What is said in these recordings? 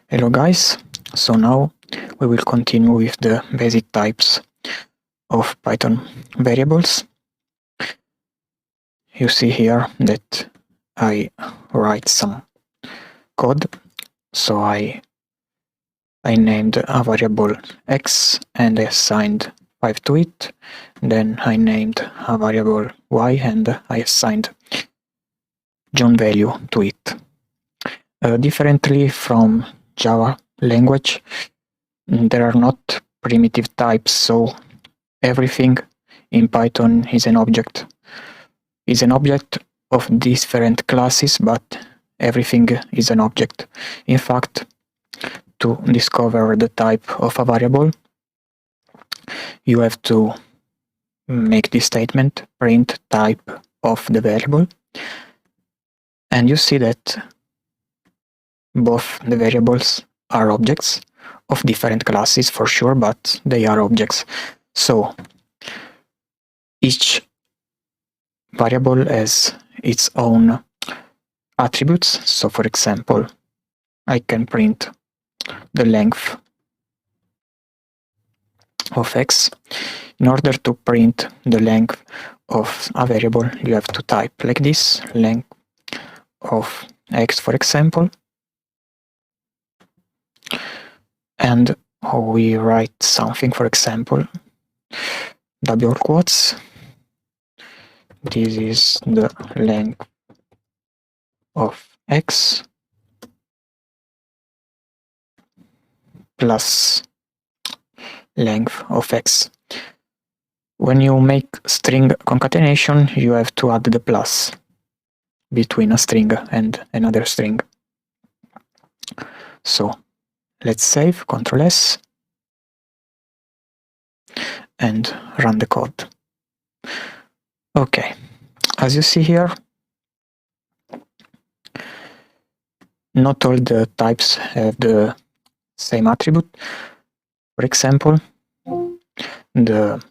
Hello guys, so now we will continue with the basic types of Python variables. You see here that I write some code, so I named a variable x and I assigned 5 to it, then I named a variable y and I assigned June value to it. Differently from Java language, there are not primitive types, so everything in Python is an object. Is an object of different classes, but everything is an object. In fact, to discover the type of a variable, you have to make this statement, print type of the variable, and you see that both the variables are objects of different classes for sure, but they are objects. So each variable has its own attributes. So for example, I can print the length of x. In order to print the length of a variable, you have to type like this, length of x, for example, and we write something, for example, double quotes, this is the length of x plus length of x. When you make string concatenation, you have to add the plus between a string and another string. So let's save, Ctrl S, and run the code. Okay, as you see here, not all the types have the same attribute. For example, the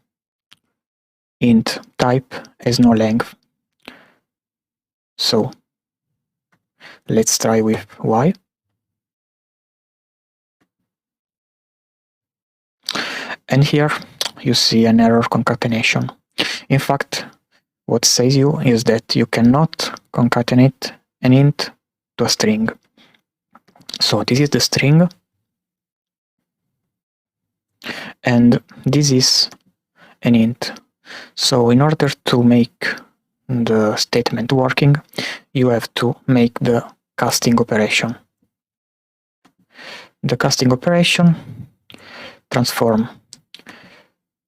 int type has no length. So let's try with y. And here you see an error concatenation. In fact, what says you is that you cannot concatenate an int to a string. So this is the string, and this is an int. So in order to make the statement working, you have to make the casting operation. The casting operation transforms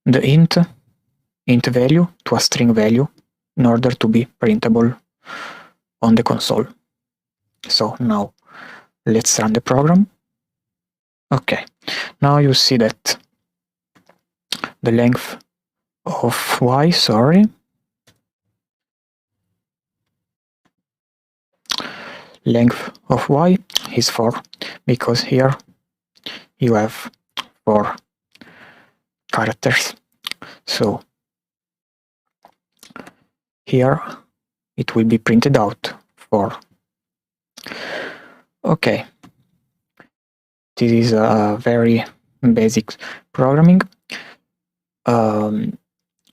the int value to a string value in order to be printable on the console. So now let's run the program. Okay, now you see that the length of y, length of y is 4, because here you have 4 characters. So here it will be printed out 4. Okay, this is a very basic programming.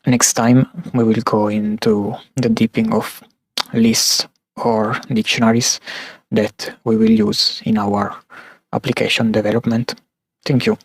Next time we will go into the deeping of lists or dictionaries that we will use in our application development. Thank you.